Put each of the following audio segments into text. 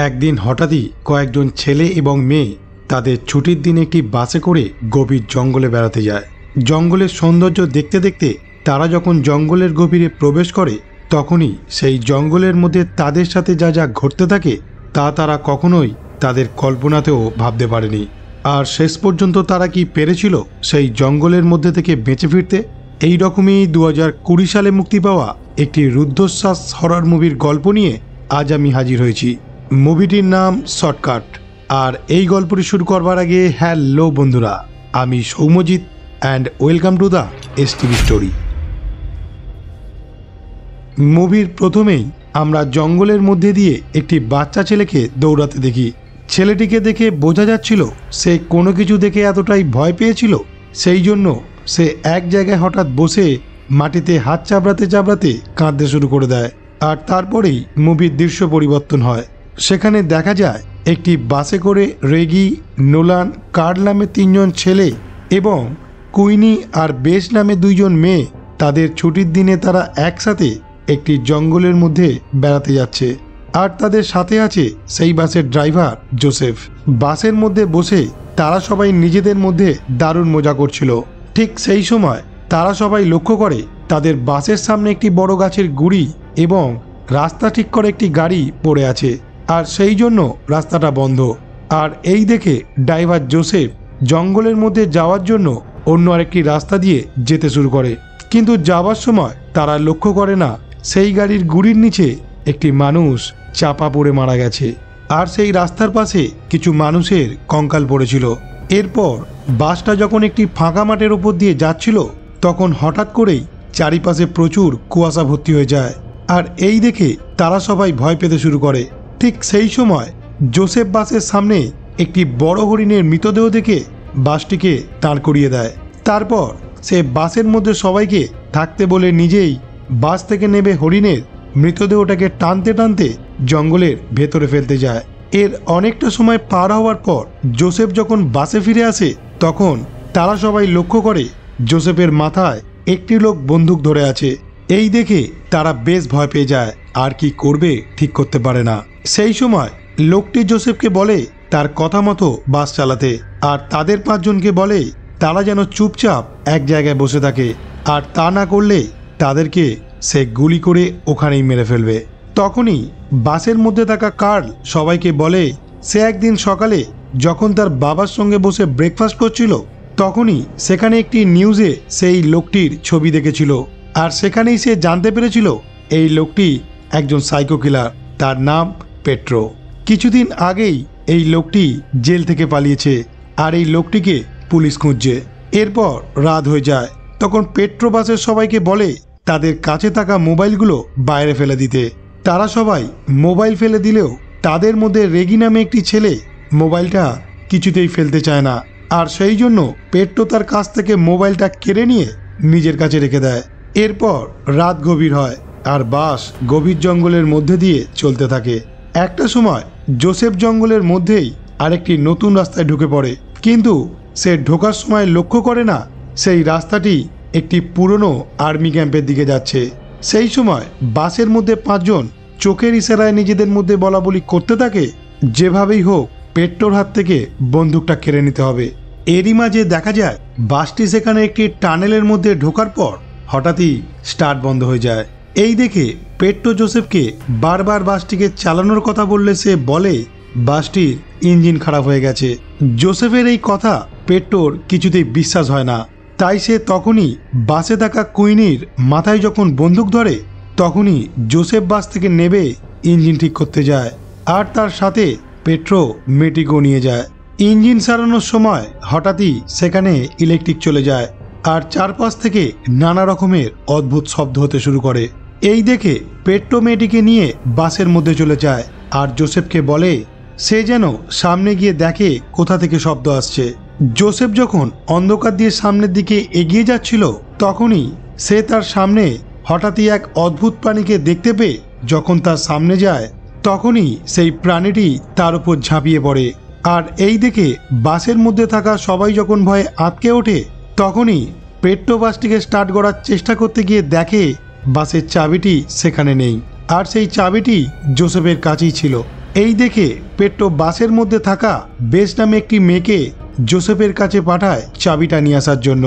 একদিন হঠাৎই কয়েকজন ছেলে এবং মেয়ে তাদের ছুটির দিনে একটি বাসে করে গভীর জঙ্গলে বেড়াতে যায়। জঙ্গলের সৌন্দর্য দেখতে দেখতে তারা যখন জঙ্গলের গভীরে প্রবেশ করে তখনই সেই জঙ্গলের মধ্যে তাদের সাথে যা যা ঘটতে থাকে তা তারা কখনোই তাদের কল্পনাতেও ভাবতে পারেনি। আর শেষ পর্যন্ত তারা কি পেরেছিল সেই জঙ্গলের মধ্যে থেকে বেঁচে ফিরতে? এই রকমই 2020 সালে মুক্তি পাওয়া একটি রুদ্ধশ্বাস হরর মুভির গল্প নিয়ে আজ আমি হাজির হয়েছি। মুভিটির নাম শর্টকাট। আর এই গল্পটি শুরু করবার আগে হ্যালো বন্ধুরা, আমি Soumyajit and welcome to the STV story. মুভির প্রথমেই আমরা জঙ্গলের মধ্যে দিয়ে একটি বাচ্চা ছেলেকে দৌড়াতে দেখি। ছেলেটিকে দেখে বোঝা যাচ্ছিল সে কোনো কিছু দেখে এতটাই ভয় পেয়েছিল, সেই জন্য সে এক জায়গায় হঠাৎ বসে মাটিতে হাত চাপড়াতে চাপড়াতে কাঁদতে শুরু করে দেয়। আর তারপরেই মুভির দৃশ্য পরিবর্তন হয়। সেখানে দেখা যায় একটি বাসে করে রেগি, নোলান, কার্ল নামে 3 জন ছেলে এবং কুইনি আর বেশ নামে 2 জন মেয়ে তাদের ছুটির দিনে তারা একসাথে একটি জঙ্গলের মধ্যে বেড়াতে যাচ্ছে। আর তাদের সাথে আছে সেই বাসের ড্রাইভার জোসেফ। বাসের মধ্যে বসে তারা সবাই নিজেদের মধ্যে দারুণ মজা করছিল। ঠিক সেই সময় তারা সবাই লক্ষ্য করে তাদের বাসের সামনে একটি বড় গাছের গুঁড়ি এবং রাস্তা ঠিক করে একটি গাড়ি পড়ে আছে, আর সেই জন্য রাস্তাটা বন্ধ। আর এই দেখে ড্রাইভার জোসেফ জঙ্গলের মধ্যে যাওয়ার জন্য অন্য আরেকটি রাস্তা দিয়ে যেতে শুরু করে, কিন্তু যাওয়ার সময় তারা লক্ষ্য করে না সেই গাড়ির গুঁড়ির নিচে একটি মানুষ চাপা পড়ে মারা গেছে। আর সেই রাস্তার পাশে কিছু মানুষের কঙ্কাল পড়েছিল। এরপর বাসটা যখন একটি ফাঁকা মাঠের উপর দিয়ে যাচ্ছিল তখন হঠাৎ করেই চারিপাশে প্রচুর কুয়াশা ভর্তি হয়ে যায়। আর এই দেখে তারা সবাই ভয় পেতে শুরু করে। ঠিক সেই সময় জোসেফ বাসের সামনে একটি বড় হরিণের মৃতদেহ দেখে বাসটিকে দাঁড় করিয়ে দেয়। তারপর সে বাসের মধ্যে সবাইকে থাকতে বলে নিজেই বাস থেকে নেমে হরিণের মৃতদেহটাকে টানতে টানতে জঙ্গলের ভেতরে ফেলতে যায়। এর অনেকটা সময় পার হওয়ার পর জোসেফ যখন বাসে ফিরে আসে তখন তারা সবাই লক্ষ্য করে জোসেফের মাথায় একটি লোক বন্দুক ধরে আছে। এই দেখে তারা বেশ ভয় পেয়ে যায়, আর কি করবে ঠিক করতে পারে না। সেই সময় লোকটি জোসেফকে বলে তার কথা মতো বাস চালাতে, আর তাদের 5 জনকে বলে তারা যেন চুপচাপ এক জায়গায় বসে থাকে, আর তা না করলে তাদেরকে সে গুলি করে ওখানেই মেরে ফেলবে। তখনই বাসের মধ্যে থাকা কার্ল সবাইকে বলে সে একদিন সকালে যখন তার বাবার সঙ্গে বসে ব্রেকফাস্ট করছিল তখনই সেখানে একটি নিউজে সেই লোকটির ছবি দেখেছিল, আর সেখানেই সে জানতে পেরেছিল এই লোকটি একজন সাইকো কিলার। তার নাম পেট্রো। কিছুদিন আগেই এই লোকটি জেল থেকে পালিয়েছে, আর এই লোকটিকে পুলিশ খুঁজছে। এরপর রাত হয়ে যায়, তখন পেট্রো বাসের সবাইকে বলে তাদের কাছে থাকা মোবাইলগুলো বাইরে ফেলে দিতে। তারা সবাই মোবাইল ফেলে দিলেও তাদের মধ্যে রেগি নামে একটি ছেলে মোবাইলটা কিছুতেই ফেলতে চায় না, আর সেই জন্য পেট্রো তার কাছ থেকে মোবাইলটা কেড়ে নিয়ে নিজের কাছে রেখে দেয়। এরপর রাত গভীর হয়, আর বাস গভীর জঙ্গলের মধ্যে দিয়ে চলতে থাকে। একটা সময় জোসেফ জঙ্গলের মধ্যেই আরেকটি নতুন রাস্তায় ঢুকে পড়ে, কিন্তু সে ঢোকার সময় লক্ষ্য করে না সেই রাস্তাটি একটি পুরনো আর্মি ক্যাম্পের দিকে যাচ্ছে। সেই সময় বাসের মধ্যে 5 জন চোখের ইশারায় নিজেদের মধ্যে বলা বলি করতে থাকে যেভাবেই হোক পেট্রোর হাত থেকে বন্দুকটা কেড়ে নিতে হবে। এরই মাঝে দেখা যায় বাসটি সেখানে একটি টানেলের মধ্যে ঢোকার পর হঠাৎই স্টার্ট বন্ধ হয়ে যায়। এই দেখে পেট্রো জোসেফকে বারবার বাসটিকে চালানোর কথা বললে সে বলে বাসটির ইঞ্জিন খারাপ হয়ে গেছে। জোসেফের এই কথা পেট্রোর কিছুতেই বিশ্বাস হয় না, তাই সে তখনই বাসে থাকা কুইনির মাথায় যখন বন্দুক ধরে তখনই জোসেফ বাস থেকে নেমে ইঞ্জিন ঠিক করতে যায়, আর তার সাথে পেট্রো মেয়েটিকেও নিয়ে যায়। ইঞ্জিন সারানোর সময় হঠাৎই সেখানে ইলেকট্রিক চলে যায়, আর চারপাশ থেকে নানা রকমের অদ্ভুত শব্দ হতে শুরু করে। এই দেখে পেট্রো মেয়েটিকে নিয়ে বাসের মধ্যে চলে যায়, আর জোসেফকে বলে সে যেন সামনে গিয়ে দেখে কোথা থেকে শব্দ আসছে। জোসেফ যখন অন্ধকার দিয়ে সামনের দিকে এগিয়ে যাচ্ছিল তখনই সে তার সামনে হঠাৎই এক অদ্ভুত প্রাণীকে দেখতে পেয়ে যখন তার সামনে যায় তখনই সেই প্রাণীটি তার উপর ঝাঁপিয়ে পড়ে। আর এই দেখে বাসের মধ্যে থাকা সবাই যখন ভয়ে আঁতকে ওঠে তখনই পেট্রো বাসটিকে স্টার্ট করার চেষ্টা করতে গিয়ে দেখে বাসের চাবিটি সেখানে নেই, আর সেই চাবিটি জোসেফের কাছেই ছিল। এই দেখে পেট্রো বাসের মধ্যে থাকা বেস নামে একটি মেয়েকে জোসেফের কাছে পাঠায় চাবিটা নিয়ে আসার জন্য।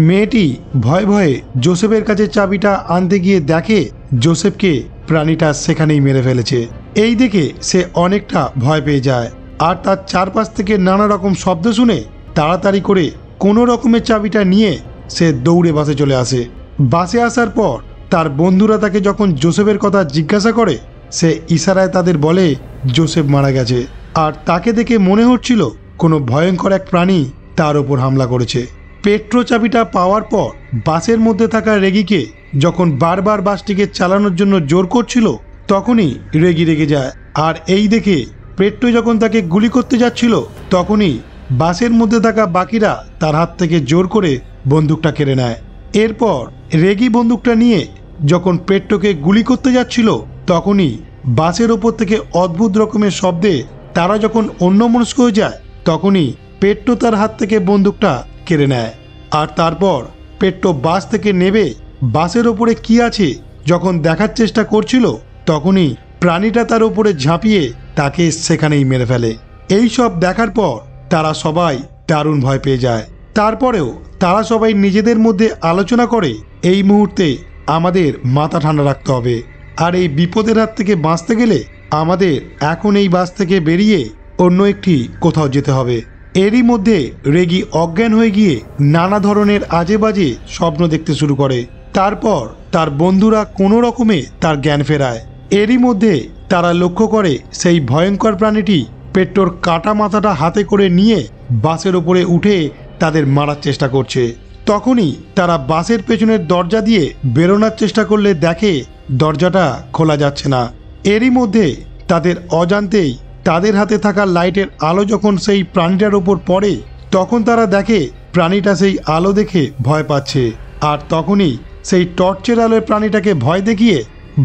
মেয়েটি ভয়ে ভয়ে জোসেফের কাছে চাবিটা আনতে গিয়ে দেখে জোসেফকে প্রাণীটা সেখানেই মেরে ফেলেছে। এই দেখে সে অনেকটা ভয় পেয়ে যায় আর তার চারপাশ থেকে নানা রকম শব্দ শুনে তাড়াতাড়ি করে কোনো রকমের চাবিটা নিয়ে সে দৌড়ে বাসে চলে আসে। বাসে আসার পর তার বন্ধুরা তাকে যখন জোসেফের কথা জিজ্ঞাসা করে সে ইশারায় তাদের বলে জোসেফ মারা গেছে আর তাকে দেখে মনে হচ্ছিল কোনো ভয়ঙ্কর এক প্রাণী তার ওপর হামলা করেছে। পেট্রো চাবিটা পাওয়ার পর বাসের মধ্যে থাকা রেগিকে যখন বারবার বাসটিকে চালানোর জন্য জোর করছিল তখনই রেগি রেগে যায় আর এই দেখে পেট্রো যখন তাকে গুলি করতে যাচ্ছিল তখনই বাসের মধ্যে থাকা বাকিরা তার হাত থেকে জোর করে বন্দুকটা কেড়ে নেয়। এরপর রেগি বন্দুকটা নিয়ে যখন পেট্রোকে গুলি করতে যাচ্ছিল তখনই বাসের ওপর থেকে অদ্ভুত রকমের শব্দে তারা যখন অন্যমনস্ক হয়ে যায় তখনই পেট্রো তার হাত থেকে বন্দুকটা কেড়ে নেয়। আর তারপর পেট্রো বাস থেকে নেমে বাসের ওপরে কি আছে যখন দেখার চেষ্টা করছিল তখনই প্রাণীটা তার উপরে ঝাঁপিয়ে তাকে সেখানেই মেরে ফেলে। এই সব দেখার পর তারা সবাই দারুণ ভয় পেয়ে যায়। তারপরেও তারা সবাই নিজেদের মধ্যে আলোচনা করে এই মুহূর্তে আমাদের মাথা ঠান্ডা রাখতে হবে আর এই বিপদের হাত থেকে বাঁচতে গেলে আমাদের এখন এই বাস থেকে বেরিয়ে অন্য একটি কোথাও যেতে হবে। এরই মধ্যে রেগি অজ্ঞান হয়ে গিয়ে নানা ধরনের আজে বাজে স্বপ্ন দেখতে শুরু করে। তারপর তার বন্ধুরা কোনো রকমে তার জ্ঞান ফেরায়। এরই মধ্যে তারা লক্ষ্য করে সেই ভয়ঙ্কর প্রাণীটি পেট্রোর কাটা মাথাটা হাতে করে নিয়ে বাসের উপরে উঠে তাদের মারার চেষ্টা করছে। তখনই তারা বাসের পেছনের দরজা দিয়ে বেরোনোর চেষ্টা করলে দেখে দরজাটা খোলা যাচ্ছে না। এরই মধ্যে তাদের অজান্তেই তাদের হাতে থাকা লাইটের আলো যখন সেই প্রাণীটার ওপর পড়ে তখন তারা দেখে প্রাণীটা সেই আলো দেখে ভয় পাচ্ছে আর তখনই সেই টর্চের আলোয় প্রাণীটাকে ভয় দেখিয়ে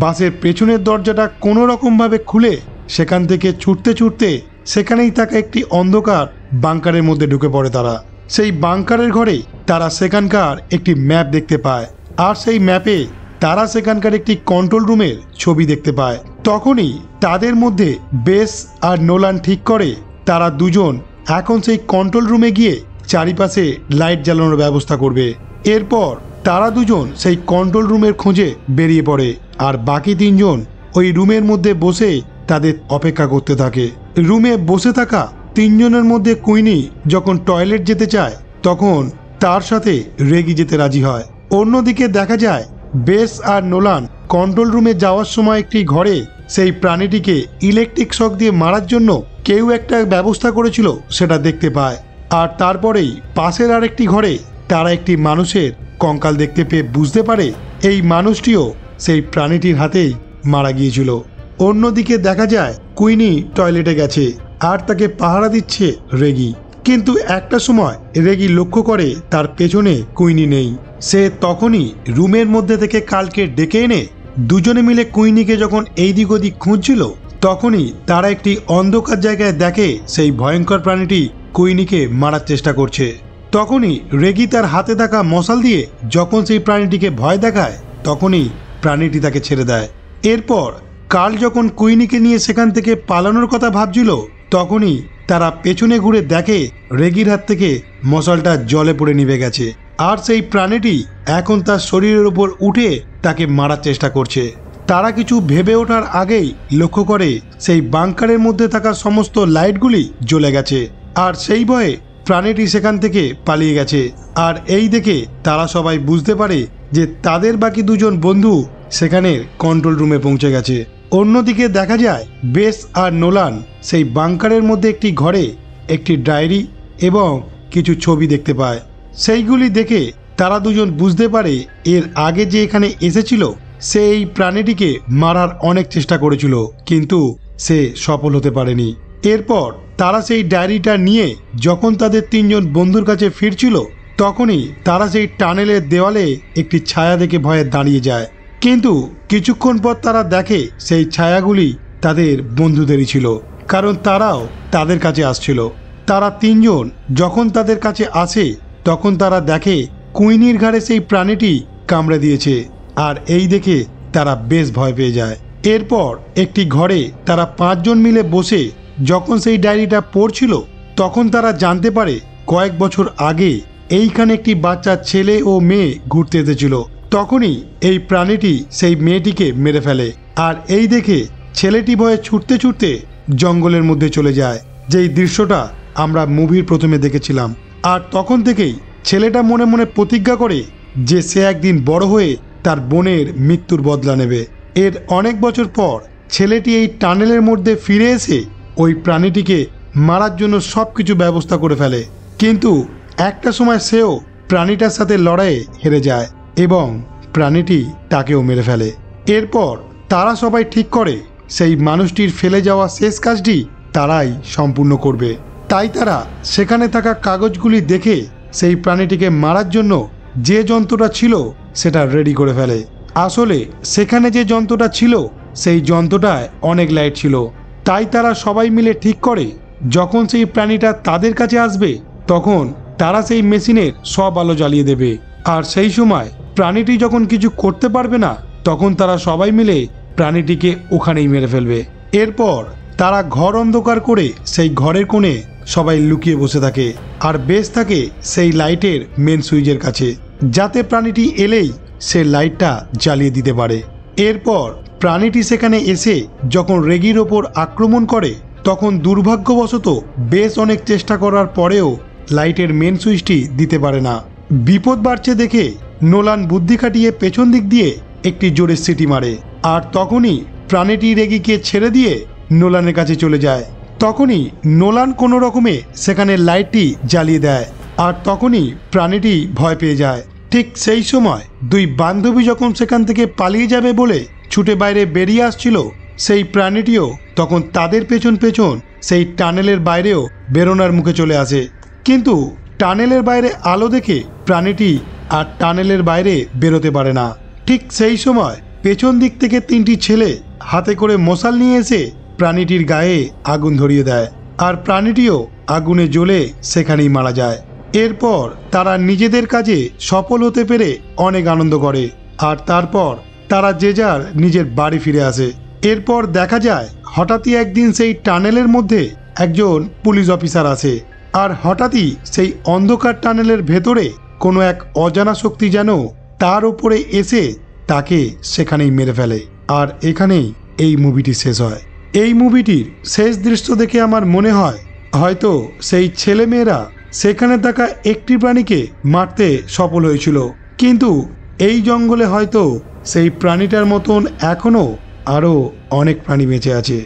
বাসের পেছনের দরজাটা কোনো রকমভাবে খুলে সেখান থেকে ছুটতে ছুটতে সেখানেই থাকা একটি অন্ধকার বাংকারের মধ্যে ঢুকে পড়ে। তারা সেই বাংকারের ঘরে তারা সেখানকার একটি ম্যাপ দেখতে পায় আর সেই ম্যাপে তারা সেখানকার একটি কন্ট্রোল রুমের ছবি দেখতে পায়। তখনই তাদের মধ্যে বেস আর নোলান ঠিক করে তারা দুজন এখন সেই কন্ট্রোল রুমে গিয়ে চারিপাশে লাইট জ্বালানোর ব্যবস্থা করবে। এরপর তারা দুজন সেই কন্ট্রোল রুমের খোঁজে বেরিয়ে পড়ে আর বাকি তিনজন ওই রুমের মধ্যে বসে তাদের অপেক্ষা করতে থাকে। রুমে বসে থাকা তিনজনের মধ্যে কুইনি যখন টয়লেট যেতে চায় তখন তার সাথে রেগি যেতে রাজি হয়। অন্যদিকে দেখা যায় বেস আর নোলান কন্ট্রোল রুমে যাওয়ার সময় একটি ঘরে সেই প্রাণীটিকে ইলেকট্রিক শক দিয়ে মারার জন্য কেউ একটা ব্যবস্থা করেছিল সেটা দেখতে পায়। আর তারপরেই পাশের আরেকটি ঘরে তারা একটি মানুষের কঙ্কাল দেখতে পেয়ে বুঝতে পারে এই মানুষটিও সেই প্রাণীটির হাতেই মারা গিয়েছিল। অন্যদিকে দেখা যায় কুইনি টয়লেটে গেছে আর তাকে পাহারা দিচ্ছে রেগি। কিন্তু একটা সময় রেগি লক্ষ্য করে তার পেছনে কুইনি নেই। সে তখনই রুমের মধ্যে থেকে কালকে ডেকে এনে দুজনে মিলে কুইনিকে যখন এই দিক ওদিক খুঁজছিল তখনই তারা একটি অন্ধকার জায়গায় দেখে সেই ভয়ঙ্কর প্রাণীটি কুইনিকে মারার চেষ্টা করছে। তখনই রেগি তার হাতে থাকা মশাল দিয়ে যখন সেই প্রাণীটিকে ভয় দেখায় তখনই প্রাণীটি তাকে ছেড়ে দেয়। এরপর কাল যখন কুইনিকে নিয়ে সেখান থেকে পালানোর কথা ভাবছিল তখনই তারা পেছনে ঘুরে দেখে রেগির হাত থেকে মশালটা জলে পড়ে নিভে গেছে আর সেই প্রাণীটি এখন তার শরীরের উপর উঠে তাকে মারার চেষ্টা করছে। তারা কিছু ভেবে ওঠার আগেই লক্ষ্য করে সেই বাংকারের মধ্যে থাকা সমস্ত লাইটগুলি জ্বলে গেছে আর সেই ভয়ে প্রাণীটি সেখান থেকে পালিয়ে গেছে। আর এই দেখে তারা সবাই বুঝতে পারে যে তাদের বাকি দুজন বন্ধু সেখানে কন্ট্রোল রুমে পৌঁছে গেছে। অন্যদিকে দেখা যায় বেস আর নোলান সেই বাংকারের মধ্যে একটি ঘরে একটি ডায়েরি এবং কিছু ছবি দেখতে পায়। সেইগুলি দেখে তারা দুজন বুঝতে পারে এর আগে যে এখানে এসেছিল সে এই প্রাণীটিকে মারার অনেক চেষ্টা করেছিল কিন্তু সে সফল হতে পারেনি। এরপর তারা সেই ডায়েরিটা নিয়ে যখন তাদের তিনজন বন্ধুর কাছে ফিরছিল তখনই তারা সেই টানেলের দেওয়ালে একটি ছায়া দেখে ভয়ে দাঁড়িয়ে যায়। কিন্তু কিছুক্ষণ পর তারা দেখে সেই ছায়াগুলি তাদের বন্ধুদেরই ছিল, কারণ তারাও তাদের কাছে আসছিল। তারা তিনজন যখন তাদের কাছে আসে তখন তারা দেখে কুইনির ঘাড়ে সেই প্রাণীটি কামড়ে দিয়েছে আর এই দেখে তারা বেশ ভয় পেয়ে যায়। এরপর একটি ঘরে তারা 5 জন মিলে বসে যখন সেই ডায়েরিটা পড়ছিল তখন তারা জানতে পারে কয়েক বছর আগে এইখানে একটি বাচ্চা ছেলে ও মেয়ে ঘুরতে এসেছিল। তখনই এই প্রাণীটি সেই মেয়েটিকে মেরে ফেলে। আর এই দেখে ছেলেটি ভয়ে ছুটতে ছুটতে জঙ্গলের মধ্যে চলে যায়, যেই দৃশ্যটা আমরা মুভির প্রথমে দেখেছিলাম। আর তখন থেকেই ছেলেটা মনে মনে প্রতিজ্ঞা করে যে সে একদিন বড় হয়ে তার বোনের মৃত্যুর বদলা নেবে। এর অনেক বছর পর ছেলেটি এই টানেলের মধ্যে ফিরে এসে ওই প্রাণীটিকে মারার জন্য সব কিছু ব্যবস্থা করে ফেলে, কিন্তু একটা সময় সেও প্রাণীটার সাথে লড়াইয়ে হেরে যায় এবং প্রাণীটি তাকেও মেরে ফেলে। এরপর তারা সবাই ঠিক করে সেই মানুষটির ফেলে যাওয়া শেষ কাজটি তারাই সম্পূর্ণ করবে। তাই তারা সেখানে থাকা কাগজগুলি দেখে সেই প্রাণীটিকে মারার জন্য যে যন্ত্রটা ছিল সেটা রেডি করে ফেলে। আসলে সেখানে যে যন্ত্রটা ছিল সেই যন্ত্রটায় অনেক লাইট ছিল। তাই তারা সবাই মিলে ঠিক করে যখন সেই প্রাণীটা তাদের কাছে আসবে তখন তারা সেই মেশিনের সব আলো জ্বালিয়ে দেবে। আর সেই সময় প্রাণীটি যখন কিছু করতে পারবে না তখন তারা সবাই মিলে প্রাণীটিকে ওখানেই মেরে ফেলবে। এরপর তারা ঘর অন্ধকার করে সেই ঘরের কোণে সবাই লুকিয়ে বসে থাকে আর বেশ থাকে সেই লাইটের মেন সুইচের কাছে, যাতে প্রাণীটি এলেই সে লাইটটা জ্বালিয়ে দিতে পারে। এরপর প্রাণীটি সেখানে এসে যখন রেগির ওপর আক্রমণ করে তখন দুর্ভাগ্যবশত বেশ অনেক চেষ্টা করার পরেও লাইটের মেন সুইচটি দিতে পারে না। বিপদ বাড়ছে দেখে নোলান বুদ্ধি খাটিয়ে পেছন দিক দিয়ে একটি জোরে সিটি মারে। আর তখনই প্রাণীটি রেগিকে ছেড়ে দিয়ে নোলানের কাছে চলে যায়। তখনই নোলান কোনো রকমে সেখানে লাইটটি জ্বালিয়ে দেয় আর তখনই প্রাণীটি ভয় পেয়ে যায়। ঠিক সেই সময় দুই বান্ধবী যখন সেখান থেকে পালিয়ে যাবে বলে ছুটে বাইরে বেরিয়ে আসছিল, সেই প্রাণীটিও তখন তাদের পেছন পেছন সেই টানেলের বাইরেও বেরোনার মুখে চলে আসে। কিন্তু টানেলের বাইরে আলো দেখে প্রাণীটি আর টানেলের বাইরে বেরোতে পারে না। ঠিক সেই সময় পেছন দিক থেকে 3টি ছেলে হাতে করে মশাল নিয়ে এসে প্রাণীটির গায়ে আগুন ধরিয়ে দেয় আর প্রাণীটিও আগুনে জ্বলে সেখানেই মারা যায়। এরপর তারা নিজেদের কাজে সফল হতে পেরে অনেক আনন্দ করে আর তারপর তারা যে যার নিজের বাড়ি ফিরে আসে। এরপর দেখা যায় হঠাৎই একদিন সেই টানেলের মধ্যে একজন পুলিশ অফিসার আসে আর হঠাৎই সেই অন্ধকার টানেলের ভেতরে কোনো এক অজানা শক্তি যেন তার উপরে এসে তাকে সেখানেই মেরে ফেলে। আর এখানেই এই মুভিটি শেষ হয়। এই মুভিটির শেষ দৃশ্য দেখে আমার মনে হয় হয়তো সেই ছেলেমেয়েরা সেখানে থাকা একটি প্রাণীকে মারতে সফল হয়েছিল, কিন্তু এই জঙ্গলে হয়তো সেই প্রাণীটার মতন এখনও আরও অনেক প্রাণী বেঁচে আছে।